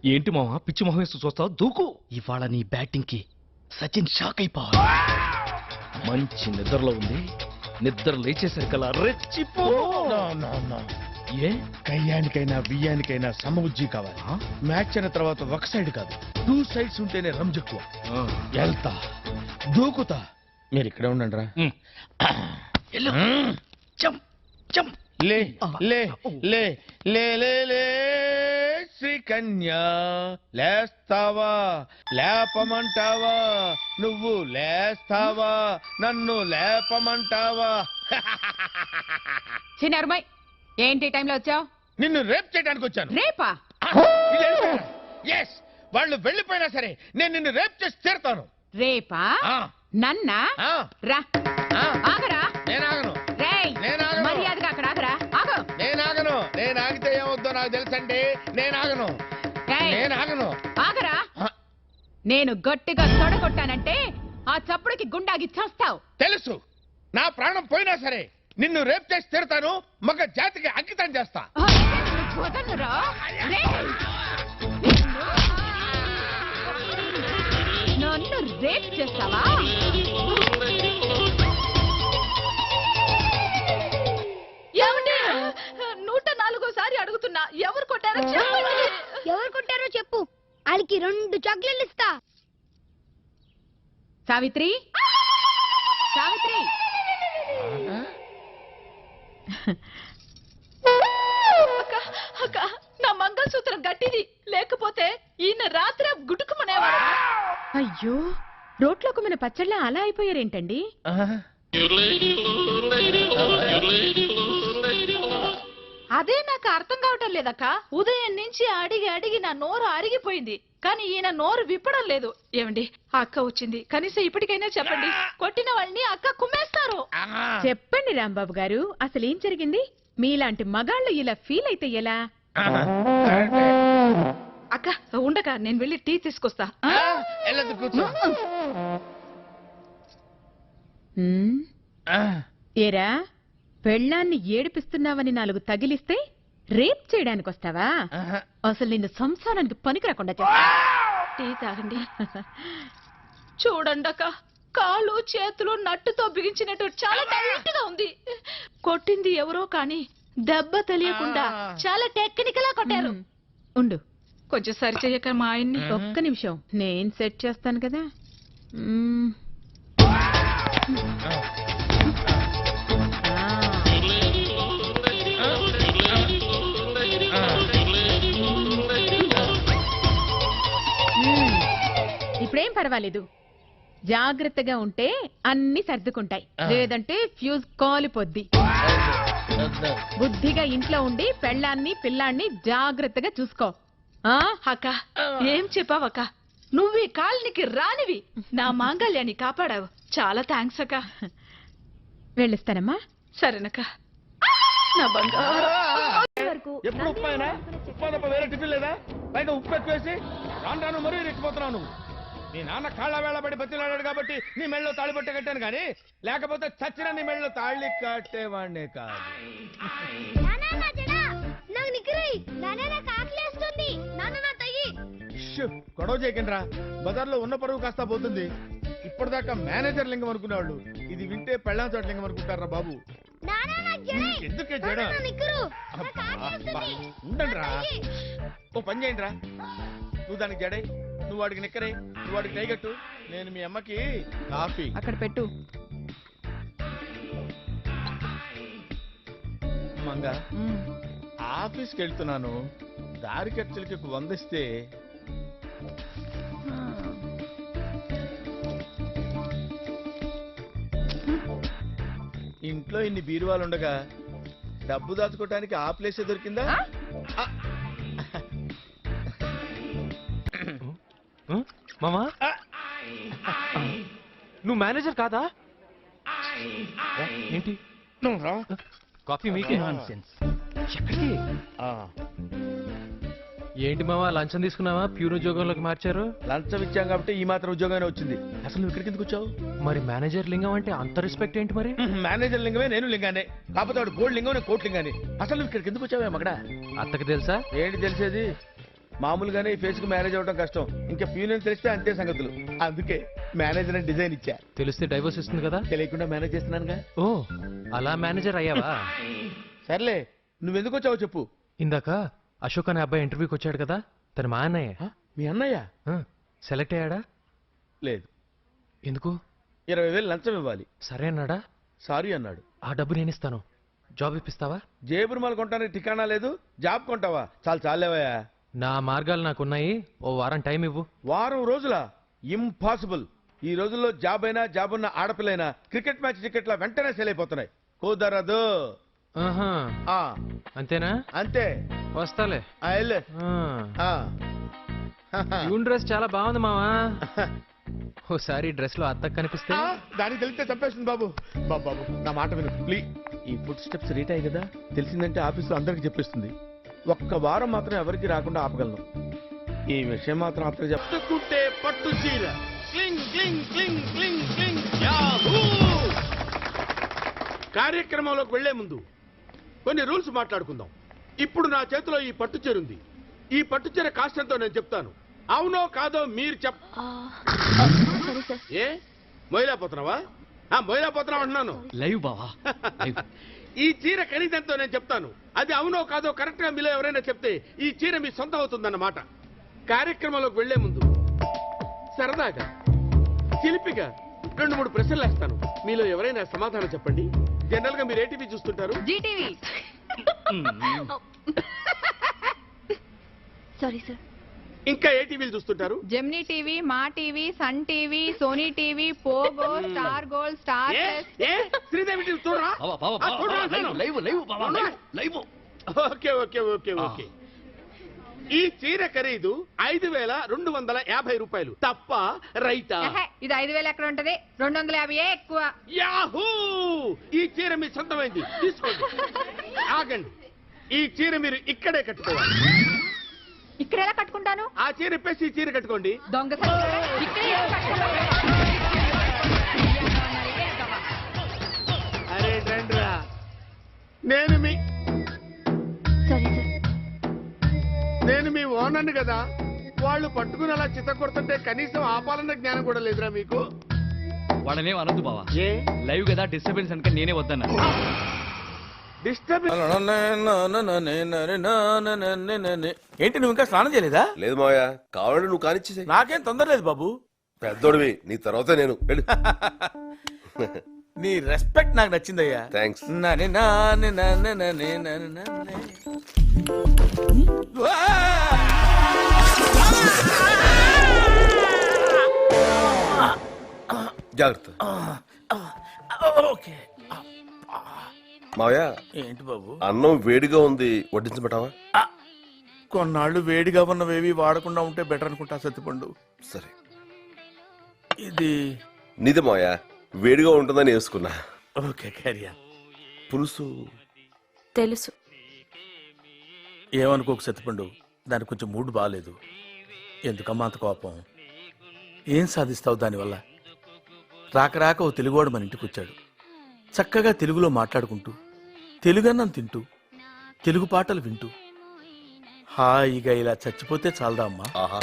ఏంటి మావా పిచ్చి మొహం వేస్తూ చూస్తావు? దూకు. ఇవాళ నీ బ్యాటింగ్ కి సచిన్ షాక్ అయిపోవాలి. మంచి నిద్రలో ఉంది. నిద్ర లేచేసరికల్లా రెచ్చిపో. ఏ కయ్యానికైనా బియ్యానికైనా సమబుజ్జి కావాలి. మ్యాచ్ అయిన తర్వాత ఒక సైడ్ కాదు, 2 సైడ్స్ ఉంటేనే రంజెక్కువ. వెళ్తా, దూకుతా. మీరు ఇక్కడే ఉండండి రా. లే లే లే లే లే లే శ్రీకన్యా, లేస్తావా లేపమంటావా? నువ్వు లేస్తావా నన్ను లేపమంటావా? చిన్నరుమై, ఏంటి టైంలో వచ్చావు? నిన్ను రేప్ చేయడానికి వచ్చాను. రేపా? ఎస్, వాళ్ళు వెళ్ళిపోయినా సరే నేను నిన్ను రేప్ చేసి తీరుతాను. రేపా? నన్నా? రా. ఆగరా. నేనాగను. మర్యాదగా అక్కడ ఆగరా. ఆగు. నేనాగను. నేను ఆగితే ఏమవుద్దో నాకు తెలుసండి. నేనాగను. నేనాగను. ఆగరా. నేను గట్టిగా తొడగొట్టానంటే ఆ చప్పుడుకి గుండాగి చస్తావు. తెలుసు. నా ప్రాణం పోయినా సరే నిన్ను రేప్ చేసి తీరుతాను. మగ జాతికి అంకితం చేస్తా. వదలరా. నన్ను రేప్ చేస్తావా? ఏమండి, 104సారి అడుగుతున్నా, ఎవరు కొట్టారో చెప్పండి. ఎవరు కొట్టారో చెప్పు, వాళ్ళకి 2 చాక్లెట్లు ఇస్తా. సావిత్రి, సావిత్రి. అక్క, నా మంగళసూత్రం గట్టిది, లేకపోతే ఈయన రాత్రి గుటుకుమనేవాడు. అయ్యో, రోట్లోకి మన పచ్చళ్ళ అలా అయిపోయారేంటండి? అదే నాకు అర్థం కావటం లేదక్క. ఉదయం నుంచి అడిగి అడిగి నా నోరు అరిగిపోయింది, కానీ ఈయన నోరు విప్పడం లేదు. ఏమండి, అక్క వచ్చింది, కనీసం ఇప్పటికైనా చెప్పండి. కొట్టిన వాళ్ళని అక్క కుమ్మేస్తారు. చెప్పండి రాంబాబు గారు, అసలేం జరిగింది? మీలాంటి మగాళ్ళు ఇలా ఫీల్ అయితే ఎలా? అక్క ఉండక, నేను వెళ్ళి టీ తీసుకొస్తా. ఏరా, పెళ్ళాన్ని ఏడిపిస్తున్నావని 4 తగిలిస్తే రేప్ చేయడానికి వస్తావా? అసలు నిన్ను సంసారానికి పనికి రాకుండా చేస్తా. టీ తాగండి. చూడండి అక్క, కాళ్ళు చేతులు నట్టుతో బిగించినట్టు చాలా టైట్ గా ఉంది. కొట్టింది ఎవరో కానీ దెబ్బ తెలియకుండా చాలా టెక్నికల్ గా కొట్టారు. ఉండు, కొంచెం సరి చెయ్యక మా ఆయన్ని. ఒక్క నిమిషం, నేను సెట్ చేస్తాను కదా. ఇప్పుడేం పర్వాలేదు. జాగ్రత్తగా ఉంటే అన్ని సర్దుకుంటాయి, లేదంటే ఫ్యూజ్ కాలిపోద్ది. బుద్ధిగా ఇంట్లో ఉండి పెళ్ళాన్ని పిల్లాన్ని జాగ్రత్తగా చూసుకో. అక్క, ఏం చెప్పావక్క? నువ్వు ఈ కాలనికి రానివి, నా మాంగళ్యాన్ని కాపాడావు. చాలా థ్యాంక్స్ అక్క. వెళ్ళిస్తానమ్మా. సరేనక్క. నా బంగారు. ఎప్పుడు ఉప్పాయినా? ఉప్పా తప్ప వేరే టిఫిన్ లేదా? పైగా ఉప్పు ఎక్కువేసి రాను రాను మరీ రెచ్చిపోతున్నావు. నీ నాన్న కాళ్ళ వేళ పడి బతిలాడాడు కాబట్టి నీ మెళ్ళలో తాళి పట్టే కట్టాను, కానీ లేకపోతే చచ్చిన నీ మెళ్ళలో తాళి కట్టేవాడినే కాదు. గొడవ చేయకండిరా, బజార్లో ఉన్న పరువు కాస్తా పోతుంది. ఇప్పటిదాకా మేనేజర్ లింగం అనుకునేవాళ్ళు ఇది వింటే పెళ్ళాం చోట లింగం అనుకుంటారా బాబు? ఎందుకే జడ? ఉండండి రా, ఓ పని చేయండి రా. నువ్వు దానికి జడై, నువ్వు వాడికి నిక్కరై, నువ్వు వాడికి టైగట్టు. నేను మీ అమ్మకి కాఫీ అక్కడ పెట్టు. మంగ, ఆఫీస్కి వెళ్తున్నాను, దారి ఖర్చులకి 100 ఇస్తే. ఇంట్లో ఇన్ని బీరువాలు ఉండగా డబ్బు దాచుకోవటానికి ఆ ప్లేసే దొరికిందా? మామా, నువ్వు మేనేజర్ కాదా? ఏంటి కాఫీ మీకే? ఎక్కడికి? ఏంటి మావా, లంచం తీసుకున్నావా? ప్యూర్ ఉద్యోగంలోకి మార్చారు. లంచం ఇచ్చాం కాబట్టి ఈ మాత్రం ఉద్యోగమే వచ్చింది. అసలు నువ్వు ఇక్కడికి ఎందుకు వచ్చావు? మరి మేనేజర్ లింగం అంటే అంత రెస్పెక్ట్ ఏంటి మరి? మేనేజర్ లింగమే, నేను లింగానే. కాకపోతే వాడు గోల్డ్ లింగం, నేను కోట్ లింగానే. అసలు నువ్వు ఇక్కడికి ఎందుకు వచ్చావే మగడా? అత్తకి తెలుసా? ఏంటి తెలిసేది? మామూలుగానే ఈ ఫేస్ కు మ్యారేజ్ అవ్వడం కష్టం, ఇంకా ప్యూనియన్ తెలిస్తే అంతే సంగతులు. అందుకే మేనేజర్ అని డిజైన్ ఇచ్చా. తెలిస్తే డైవర్స్ ఇస్తుంది కదా. తెలియకుండా మేనేజ్ చేస్తున్నానుగా. ఓ అలా మేనేజర్ అయ్యావా? సర్లే, నువ్వెందుకు వచ్చావో చెప్పు. ఇందాక అశోక్ అనే అబ్బాయి ఇంటర్వ్యూకి వచ్చాడు కదా, తను మా అన్నయ్య. మీ అన్నయ్య? సెలెక్ట్ అయ్యాడా? లేదు. ఎందుకు? 20,000 లంచం ఇవ్వాలి. సరే అన్నాడా? సారీ అన్నాడు. ఆ డబ్బు నేను ఇస్తాను, జాబ్ ఇప్పిస్తావా? జేబురుమాలు కొంటానికి ఠికానా లేదు, జాబ్ కొంటావా? చాలేవయ్యా. నా మార్గాలు నాకున్నాయి, ఓ వారం టైం ఇవ్వు. వారం రోజుల? ఇంపాసిబుల్. ఈ రోజుల్లో జాబ్ అయినా జాబ్ ఉన్న ఆడపిల్లైనా క్రికెట్ మ్యాచ్ టికెట్ల వెంటనే సేల్ అయిపోతున్నాయి. కుదరదు. ఆహా, ఆ, అంతేనా? అంతే. వస్తాలే. ఆ, వెళ్ళు. ఆ. ప్యూన్ డ్రెస్ చాలా బాగుంది మావా. ఓసారి డ్రెస్ లో అత్తకు కనిపిస్తే. ఆ, దానికి తెలిస్తే చంపేస్తుంది బాబు. బాబు నా మాట విను ప్లీజ్. ఈ ఫుడ్ స్టెప్స్ రీట్ అయ్యి కదా, తెలిసిందంటే ఆఫీసులో అందరికి చెప్పేస్తుంది. ఒక్క వారం మాత్రం ఎవరికి రాకుండా ఆపగలను. ఈ విషయం మాత్రం అత్తకు చెప్పుకుంటే పట్టు చీర. క్లింగ్ క్లింగ్ క్లింగ్ క్లింగ్ క్లింగ్. యాహూ! కార్యక్రమంలోకి వెళ్లే ముందు కొన్ని రూల్స్ మాట్లాడుకుందాం. ఇప్పుడు నా చేతిలో ఈ పట్టు చీర ఉంది. ఈ పట్టు చీర కాస్ట్ ఎంతో నేను చెప్తాను. అవునో కాదో మీరు ఏ మొయిలాపోతున్నావా? మొయిలాపోతున్నావు అంటున్నాను. లైవ్ బావా. ఈ చీర ఖరీదంతో నేను చెప్తాను. అది అవునో కాదో కరెక్ట్ గా మీలో ఎవరైనా చెప్తే ఈ చీర మీ సొంతం అవుతుందన్నమాట. కార్యక్రమంలోకి వెళ్లే ముందు సరదాగా చిలిపిగా 2-3 ప్రశ్నలు వేస్తాను. మీలో ఎవరైనా సమాధానం చెప్పండి. జనరల్ గా మీరు ఏటీవీ చూస్తుంటారు? జీటీవీ. Sorry sir. ఇంకా ఏ టీవీలు చూస్తుంటారు? Gemini TV, Maa TV, Sun TV, Sony TV, Pogo, Star Gold, Star Sridevi TV చూడరా? Live. Okay okay okay okay. ఈ చీర ఖరీదు 5,250 రూపాయలు. తప్ప రైటా? ఇది 5,000 ఎక్కడ ఉంటది? 250 ఎక్కువ. యాహూ! ఈ చీర మీ సొంతమైంది, తీసుకోండి. ఆగండి, ఈ చీర మీరు ఇక్కడే కట్టుకోవాలి. ఇక్కడ ఎలా కట్టుకుంటాను? ఆ చీర ఇప్పేసి ఈ చీర కట్టుకోండి. దొంగ అరే రండ్రా. నేను మీ సారీ సార్. నేను మీ ఓనర్ని కదా. వాళ్ళు పట్టుకుని అలా చిత్త కొడుతుంటే కనీసం ఆపాలన్న జ్ఞానం కూడా లేదురా మీకు? వాళ్ళనేం అనొద్దు బావా. ఏ లైవ్ కదా, డిస్టర్బెన్స్ అనుక నేనే వద్దన్నా. ఏంటి నువ్వు ఇంకా స్నానం చేయలేదా? లేదు మావయ్య, కావాలంటే నువ్వు కానిచ్చేసే. నాకేం తొందర లేదు బాబు. పెద్దోడివి, నీ తర్వాత నేను. నీ రెస్పెక్ట్ నాకు నచ్చిందయ్యా. థ్యాంక్స్. జాగ్రత్త. మావయ్య, ఏంటి బాబు? అన్నం వేడిగా ఉంది, వడ్డించబెట్టావా? కొన్నాళ్ళు వేడిగా ఉన్నవేవి వాడకుండా ఉంటే బెటర్ అనుకుంటా సత్తిపండు. సరే. ఇది నీదే మావయ్య, వేడిగా ఉంటుందని వేసుకున్నా. ఓకే క్యారియా. పులుసు తెలుసు. ఏమనుకోకు సత్తిపండు, దానికి కొంచెం మూడ్ బాగాలేదు. ఎందుకమ్మా అంత కోపం? ఏం సాధిస్తావు దానివల్ల? రాక ఓ తెలుగువాడు మన ఇంటికి వచ్చాడు. చక్కగా తెలుగులో మాట్లాడుకుంటూ, తెలుగన్నం తింటూ, తెలుగు పాటలు వింటూ హాయిగా ఇలా చచ్చిపోతే చాలదా అమ్మా? ఆహా.